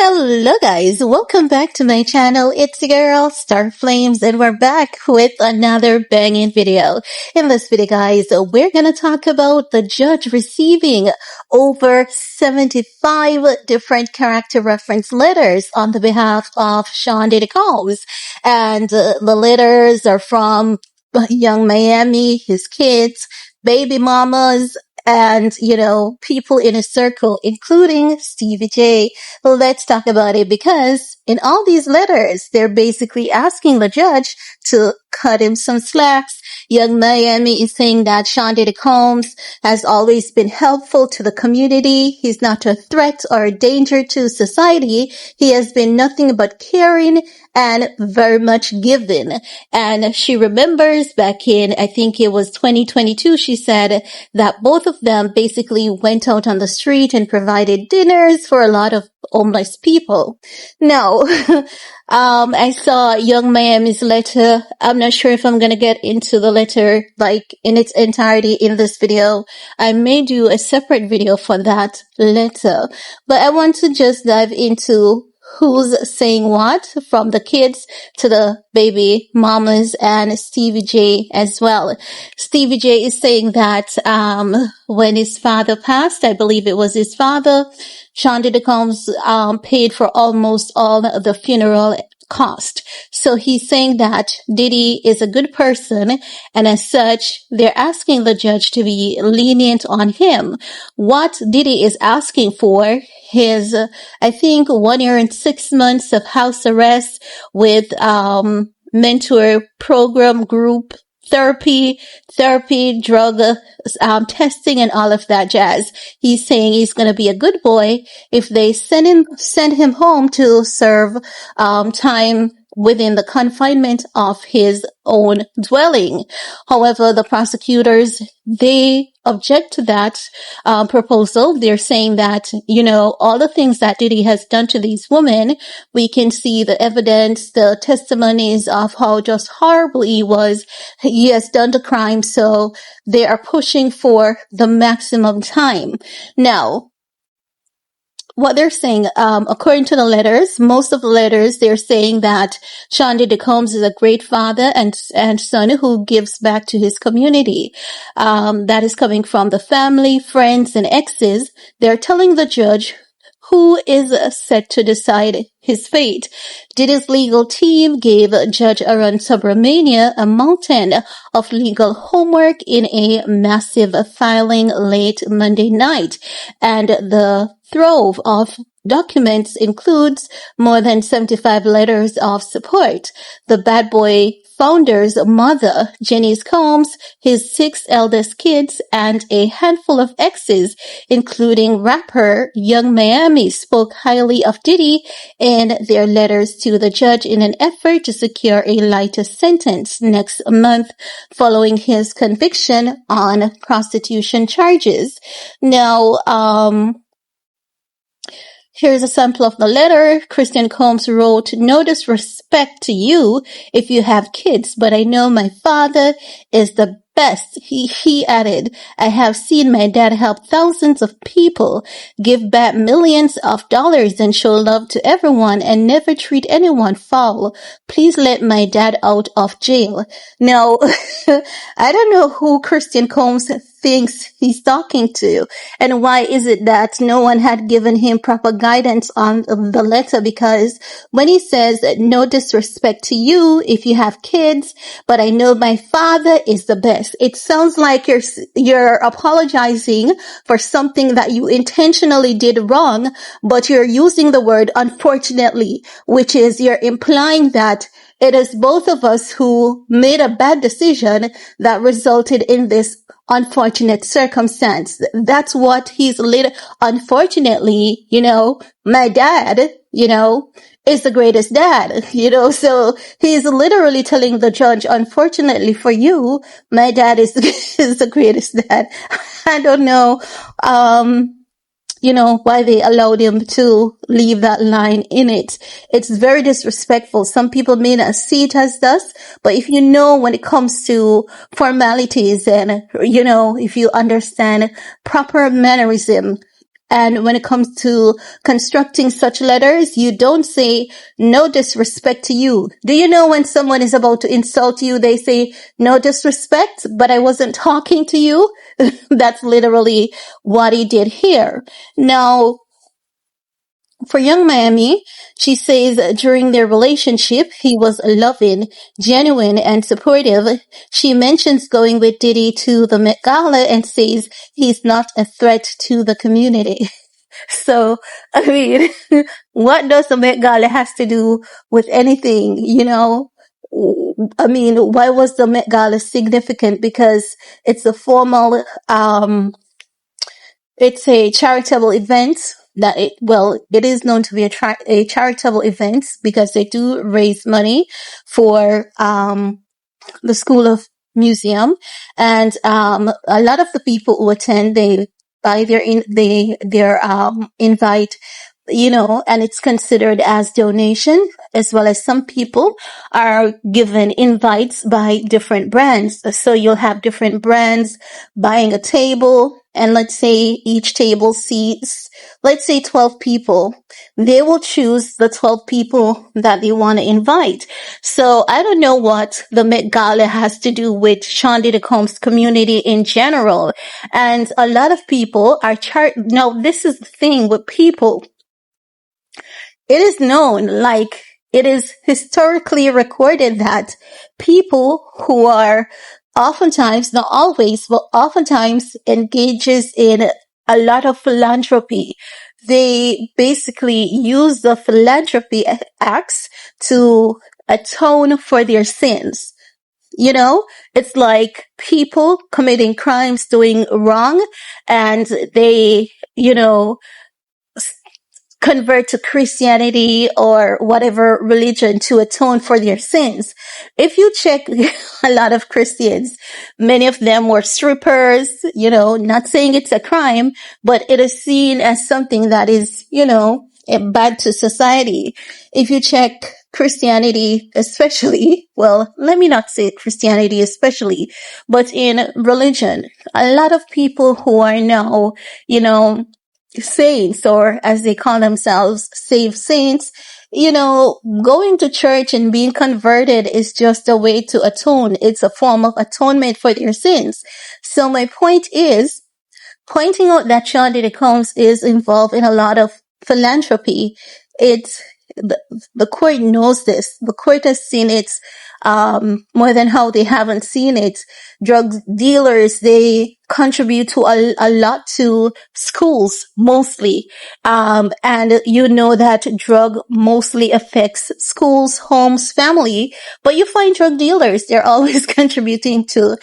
Hello guys, welcome back to my channel. It's your girl Star Flames and we're back with another banging video. In this video guys, we're gonna talk about the judge receiving over 75 different character reference letters on the behalf of Sean Diddy Combs. And the letters are from yungmiami, his kids, baby mamas, and, people in his circle, including steviej. Let's talk about it because in all these letters, they're basically asking the judge to cut him some slacks. Yungmiami is saying that Sean Diddy Combs has always been helpful to the community. He's not a threat or a danger to society. He has been nothing but caring and very much giving. And she remembers back in, I think it was 2022, she said that both of them basically went out on the street and provided dinners for a lot of homeless people. Now, I saw yungmiami's letter. I'm not sure if I'm going to get into the letter like in its entirety in this video. I may do a separate video for that letter, but I want to just dive into who's saying what, from the kids to the baby mamas and steviej as well. Steviej is saying that when his father passed, I believe it was his father, Sean Diddy Combs paid for almost all the funeral cost. So he's saying that Diddy is a good person, and as such, they're asking the judge to be lenient on him. What Diddy is asking for is, I think, 1 year and 6 months of house arrest with mentor program group therapy, drug testing, and all of that jazz. He's saying he's going to be a good boy if they send him home to serve time within the confinement of his own dwelling. However, the prosecutors, they object to that proposal. They're saying that, all the things that Diddy has done to these women, we can see the evidence, the testimonies of how just horribly he has done the crime. So they are pushing for the maximum time. Now, what they're saying, according to the letters, most of the letters, they're saying that Sean Diddy Combs is a great father and son who gives back to his community. That is coming from the family, friends, and exes. They're telling the judge who is set to decide his fate. Diddy's legal team gave Judge Aaron Subramania a mountain of legal homework in a massive filing late Monday night, and the trove of documents includes more than 75 letters of support. The Bad Boy founder's mother, Janice Combs, his 6 eldest kids, and a handful of exes, including rapper yungmiami, spoke highly of Diddy in their letters to the judge in an effort to secure a lighter sentence next month following his conviction on prostitution charges. Now, here's a sample of the letter. Christian Combs wrote, "No disrespect to you if you have kids, but I know my father is the best." He added, "I have seen my dad help thousands of people, give back millions of dollars, and show love to everyone and never treat anyone foul. Please let my dad out of jail." Now, I don't know who Christian Combs thinks he's talking to, and why is it that no one had given him proper guidance on the letter, because when he says no disrespect to you if you have kids, but I know my father is the best, it sounds like you're apologizing for something that you intentionally did wrong, but you're using the word unfortunately, which is you're implying that it is both of us who made a bad decision that resulted in this unfortunate circumstance. That's what he's unfortunately, my dad, is the greatest dad, so he's literally telling the judge, unfortunately for you, my dad is the greatest dad. I don't know, why they allowed him to leave that line in it. It's very disrespectful. Some people may not see it as thus, but if when it comes to formalities and, if you understand proper mannerism, And when it comes to constructing such letters, you don't say no disrespect to you. Do you know when someone is about to insult you, they say no disrespect, but I wasn't talking to you? That's literally what he did here. Now, for Young Miami, she says during their relationship, he was loving, genuine, and supportive. She mentions going with Diddy to the Met Gala and says he's not a threat to the community. So, I mean, what does the Met Gala has to do with anything, you know? I mean, why was the Met Gala significant? Because it's a formal, it's a charitable event it is known to be a charitable event because they do raise money for, the School of Museum, and a lot of the people who attend, they buy their invite, you know, and it's considered as donation, as well as some people are given invites by different brands. So you'll have different brands buying a table, and let's say each table seats, let's say 12 people. They will choose the 12 people that they want to invite. So I don't know what the Met Gala has to do with Sean Diddy Combs' community in general. And a lot of people are now this is the thing with people. It is known, like it is historically recorded, that people who are oftentimes, not always, but oftentimes engages in a lot of philanthropy. They basically use the philanthropy acts to atone for their sins. You know, it's like people committing crimes, doing wrong, and they, you know, convert to Christianity or whatever religion to atone for their sins. If you check a lot of Christians, many of them were strippers, you know, not saying it's a crime, but it is seen as something that is, you know, bad to society. If you check Christianity, especially, well, let me not say Christianity especially, but in religion, a lot of people who are now, you know, saints, or as they call themselves, saved saints, you know, going to church and being converted is just a way to atone. It's a form of atonement for their sins. So my point is pointing out that Sean Diddy Combs is involved in a lot of philanthropy. It's the court knows this. The court has seen it more than how they haven't seen it. Drug dealers, they contribute to a lot to schools mostly. And you know that drug mostly affects schools, homes, family, but you find drug dealers, they're always contributing to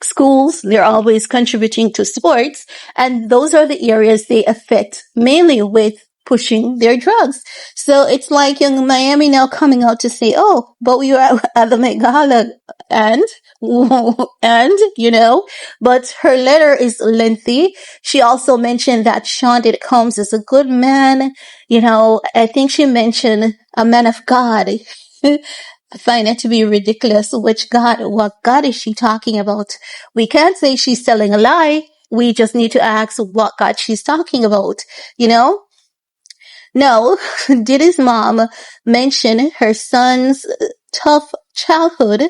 schools, they're always contributing to sports, and those are the areas they affect mainly with pushing their drugs. So it's like Young Miami now coming out to say, oh, but we were at the Met Gala, and, and, you know, but her letter is lengthy. She also mentioned that Sean Diddy Combs is a good man. You know, I think she mentioned a man of God. I find it to be ridiculous. What God is she talking about? We can't say she's telling a lie. We just need to ask what God she's talking about, you know? No, Diddy's mom mentioned her son's tough childhood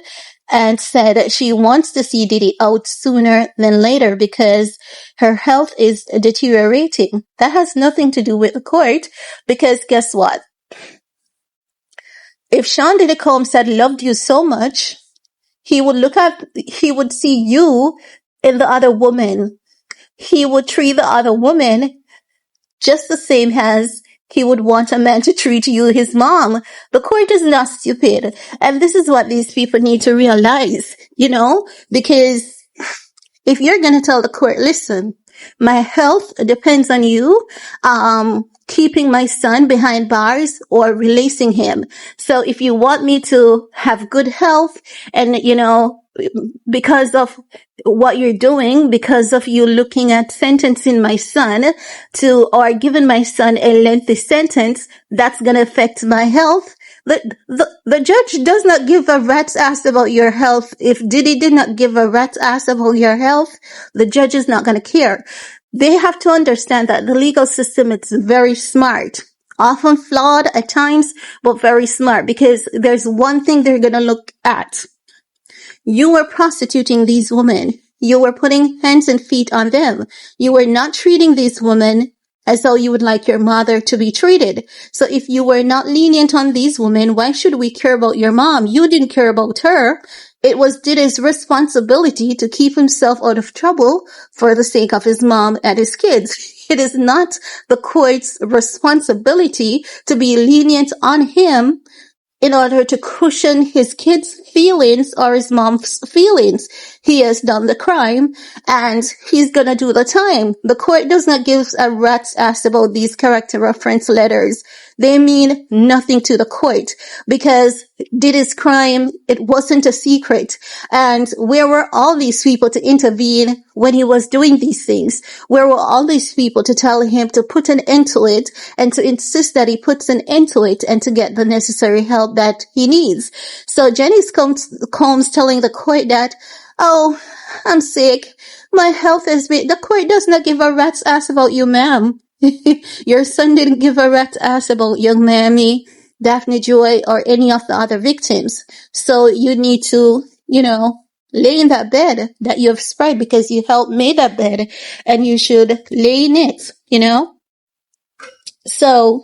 and said she wants to see Diddy out sooner than later because her health is deteriorating. That has nothing to do with the court, because guess what? If Sean Diddy Combs had loved you so much, he would see you in the other woman. He would treat the other woman just the same as he would want a man to treat you, his mom. The court is not stupid. And this is what these people need to realize, you know, because if you're going to tell the court, listen, my health depends on you, keeping my son behind bars or releasing him. So if you want me to have good health and, you know, because of what you're doing, because of you looking at sentencing my son or giving my son a lengthy sentence, that's going to affect my health. The judge does not give a rat's ass about your health. If Diddy did not give a rat's ass about your health, the judge is not going to care. They have to understand that the legal system is very smart, often flawed at times, but very smart, because there's one thing they're going to look at. You were prostituting these women. You were putting hands and feet on them. You were not treating these women as though you would like your mother to be treated. So if you were not lenient on these women, why should we care about your mom? You didn't care about her. It was Diddy's responsibility to keep himself out of trouble for the sake of his mom and his kids. It is not the court's responsibility to be lenient on him in order to cushion his kids' feelings or his mom's feelings. He has done the crime and he's gonna do the time. The court does not give a rat's ass about these character reference letters. They mean nothing to the court because Diddy's crime, it wasn't a secret. And where were all these people to intervene when he was doing these things? Where were all these people to tell him to put an end to it and to insist that he puts an end to it and to get the necessary help that he needs? So Jenny Combs telling the court that, oh, I'm sick. My health has been, the court does not give a rat's ass about you, ma'am. Your son didn't give a rat's ass about yungmiami, Daphne Joy, or any of the other victims. So you need to, lay in that bed that you have spread because you helped make that bed and you should lay in it. So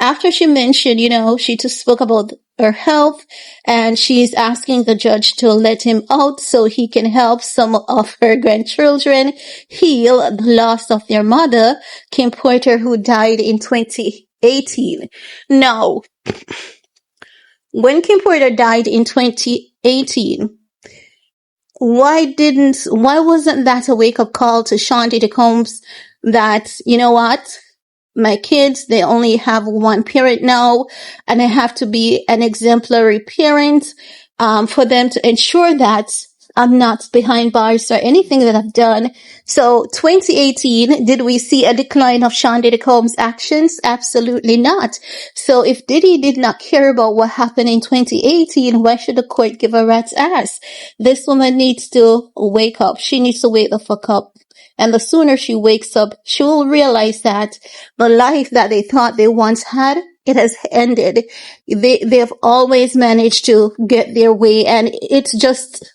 after she mentioned, she just spoke about her health and she's asking the judge to let him out so he can help some of her grandchildren heal the loss of their mother, Kim Porter, who died in 2018. Now, when Kim Porter died in 2018, why wasn't that a wake-up call to Sean Diddy Combs that, you know what? My kids, they only have one parent now, and I have to be an exemplary parent, for them to ensure that I'm not behind bars or anything that I've done. So 2018, did we see a decline of Sean Diddy Combs' actions? Absolutely not. So if Diddy did not care about what happened in 2018, why should the court give a rat's ass? This woman needs to wake up. She needs to wake the fuck up. And the sooner she wakes up, she will realize that the life that they thought they once had, it has ended. They've always managed to get their way and it's just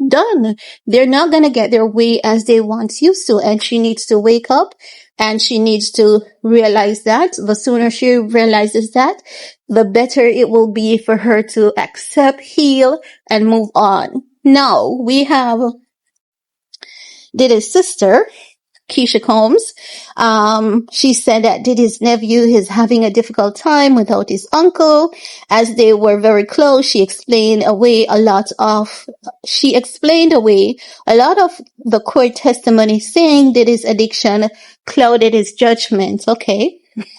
done. They're not going to get their way as they once used to. And she needs to wake up and she needs to realize that. The sooner she realizes that, the better it will be for her to accept, heal, and move on. Now, we have Diddy's sister, Keisha Combs. She said that Diddy's nephew is having a difficult time without his uncle. As they were very close, she explained away a lot of the court testimony, saying Diddy's addiction clouded his judgment. Okay.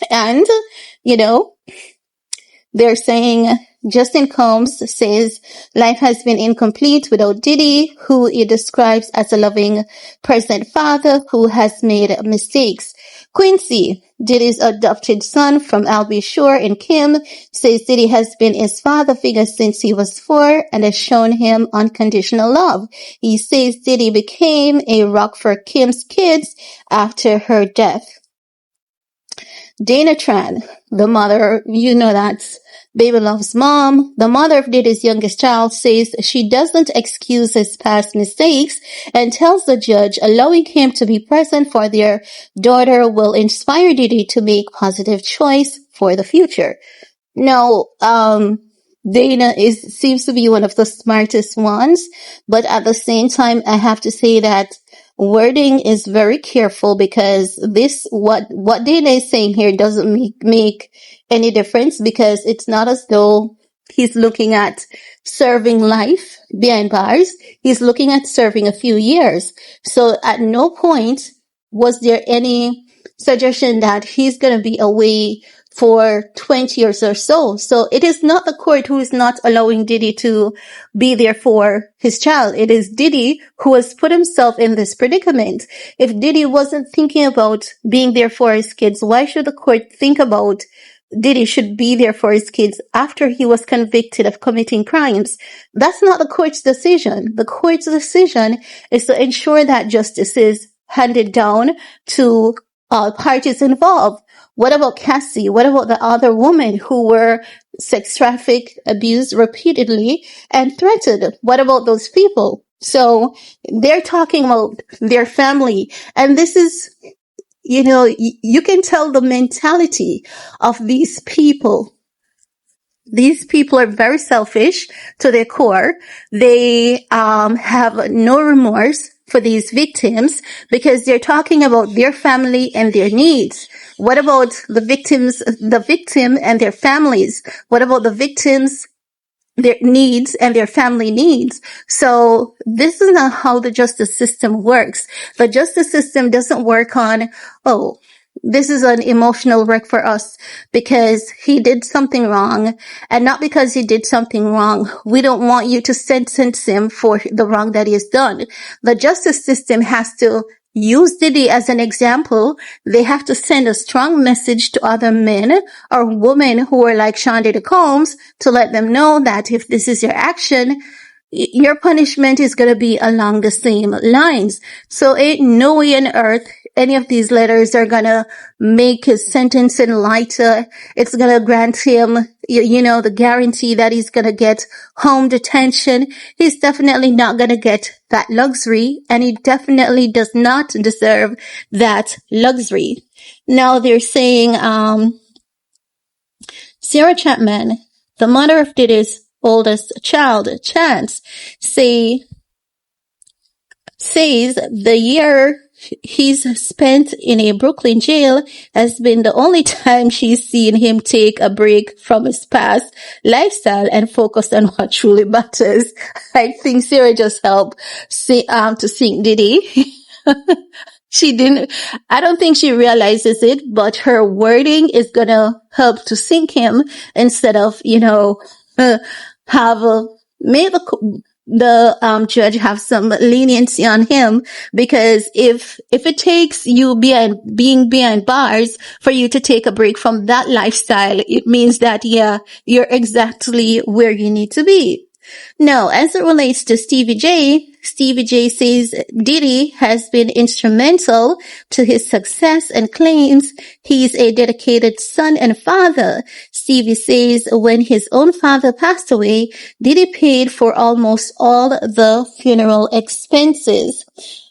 And, they're saying Justin Combs says life has been incomplete without Diddy, who he describes as a loving, present father who has made mistakes. Quincy, Diddy's adopted son from Albie Shore and Kim, says Diddy has been his father figure since he was 4 and has shown him unconditional love. He says Diddy became a rock for Kim's kids after her death. Dana Tran, the mother, that's Baby Love's mom, the mother of Diddy's youngest child, says she doesn't excuse his past mistakes and tells the judge allowing him to be present for their daughter will inspire Diddy to make positive choice for the future. Now, Dana seems to be one of the smartest ones, but at the same time, I have to say that wording is very careful because what Dana is saying here doesn't make any difference because it's not as though he's looking at serving life behind bars. He's looking at serving a few years. So at no point was there any suggestion that he's going to be away for 20 years or so. So it is not the court who is not allowing Diddy to be there for his child. It is Diddy who has put himself in this predicament. If Diddy wasn't thinking about being there for his kids, why should the court think about Diddy should be there for his kids after he was convicted of committing crimes? That's not the court's decision. The court's decision is to ensure that justice is handed down to all parties involved. What about Cassie? What about the other women who were sex trafficked, abused repeatedly, and threatened? What about those people? So they're talking about their family. And this is, you can tell the mentality of these people. These people are very selfish to their core. They have no remorse for these victims because they're talking about their family and their needs. What about the victim and their families? What about the victims, their needs and their family needs? So this is not how the justice system works. The justice system doesn't work on, oh, this is an emotional wreck for us because he did something wrong, and not because he did something wrong. We don't want you to sentence him for the wrong that he has done. The justice system has to use Diddy as an example. They have to send a strong message to other men or women who are like Sean Diddy Combs to let them know that if this is your action, your punishment is going to be along the same lines. So ain't no way on earth any of these letters are going to make his sentencing lighter. It's going to grant him, the guarantee that he's going to get home detention. He's definitely not going to get that luxury, and he definitely does not deserve that luxury. Now they're saying, Sarah Chapman, the mother of Diddy's oldest child, Chance, says the year he's spent in a Brooklyn jail has been the only time she's seen him take a break from his past lifestyle and focus on what truly matters. I think Sarah just helped to sink Diddy. I don't think she realizes it, but her wording is gonna help to sink him instead of, make the judge have some leniency on him, because if it takes you being behind bars for you to take a break from that lifestyle, it means that, you're exactly where you need to be. Now, as it relates to Stevie J says Diddy has been instrumental to his success and claims he's a dedicated son and father. Stevie says when his own father passed away, Diddy paid for almost all the funeral expenses.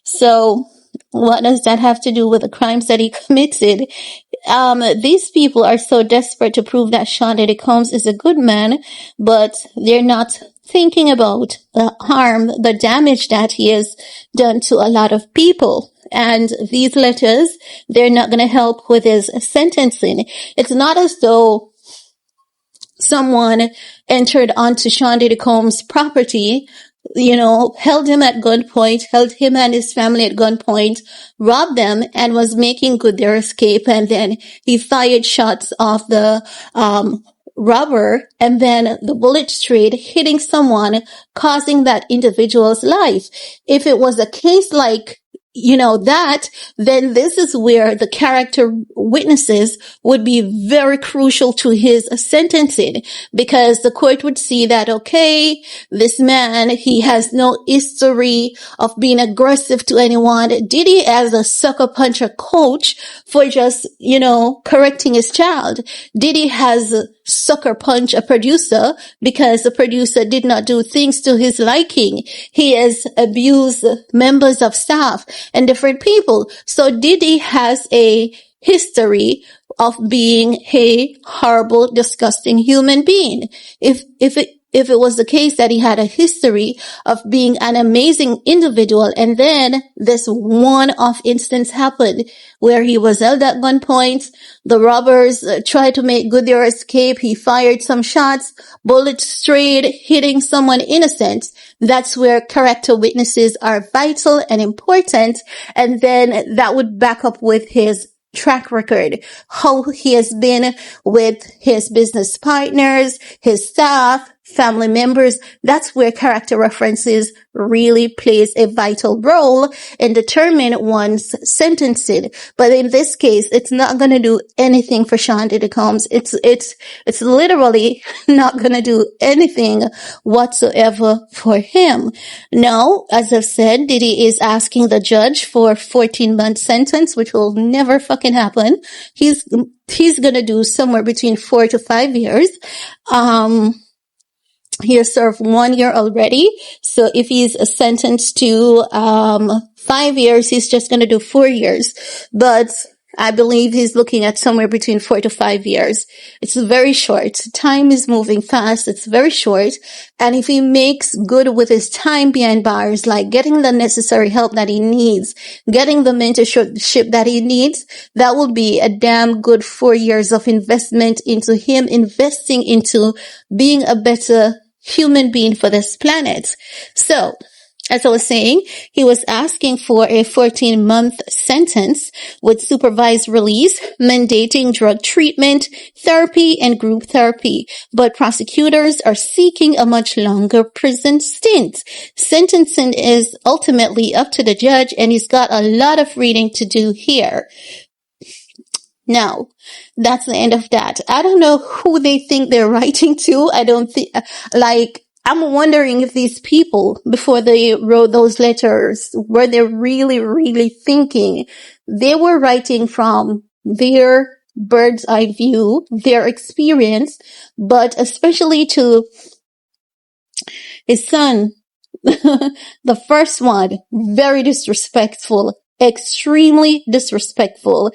So what does that have to do with the crimes that he committed? These people are so desperate to prove that Sean Diddy Combs is a good man, but they're not thinking about the harm, the damage that he has done to a lot of people. And these letters, they're not going to help with his sentencing. It's not as though someone entered onto Sean Diddy Combs' property, held him at gunpoint, held him and his family at gunpoint, robbed them, and was making good their escape. And then he fired shots off the robber, and then the bullet strayed, hitting someone, causing that individual's life. If it was a case like that, then this is where the character witnesses would be very crucial to his sentencing, because the court would see that, okay, this man, he has no history of being aggressive to anyone. Diddy as a sucker puncher coach for just, correcting his child. Diddy has sucker punch a producer because the producer did not do things to his liking. He has abused members of staff and different people. So Diddy has a history of being a horrible, disgusting human being. If it was the case that he had a history of being an amazing individual, and then this one-off instance happened where he was held at gunpoint, the robbers tried to make good their escape, he fired some shots, bullets strayed, hitting someone innocent, that's where character witnesses are vital and important, and then that would back up with his track record, how he has been with his business partners, his staff, family members. That's where character references really plays a vital role in determining one's sentencing. But in this case, it's not going to do anything for Sean Diddy Combs. It's literally not going to do anything whatsoever for him. Now, as I've said, Diddy is asking the judge for a 14-month sentence, which will never fucking happen. He's going to do somewhere between 4 to 5 years. He has served 1 year already. So if he's sentenced to 5 years, he's just going to do 4 years. But I believe he's looking at somewhere between 4 to 5 years. It's very short. Time is moving fast. It's very short. And if he makes good with his time behind bars, like getting the necessary help that he needs, getting the mentorship that he needs, that will be a damn good 4 years of investment into him, investing into being a better human being for this planet. So, as I was saying, he was asking for a 14-month sentence with supervised release, mandating drug treatment, therapy, and group therapy. But prosecutors are seeking a much longer prison stint. Sentencing is ultimately up to the judge, and he's got a lot of reading to do here. Now, that's the end of that. I don't know who they think they're writing to. I don't think, I'm wondering if these people, before they wrote those letters, were they really, really thinking? They were writing from their bird's eye view, their experience, but especially to his son, the first one, very disrespectful, extremely disrespectful.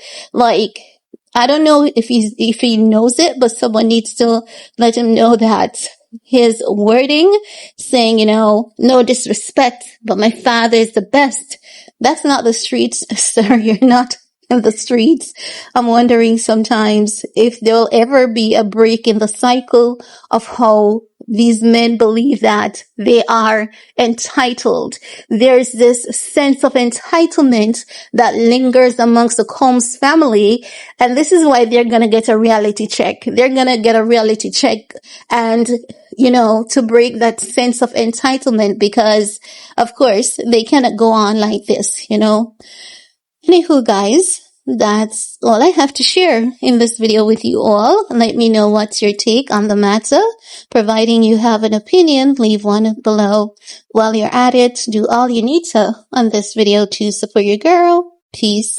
I don't know if he knows it, but someone needs to let him know that his wording saying, no disrespect, but my father is the best. That's not the streets, sir. You're not in the streets. I'm wondering sometimes if there'll ever be a break in the cycle of how these men believe that they are entitled. There's this sense of entitlement that lingers amongst the Combs family. And this is why they're going to get a reality check. They're going to get a reality check and, to break that sense of entitlement, because of course they cannot go on like this, Anywho, guys, that's all I have to share in this video with you all. Let me know what's your take on the matter. Providing you have an opinion, leave one below. While you're at it, do all you need to on this video to support your girl. Peace.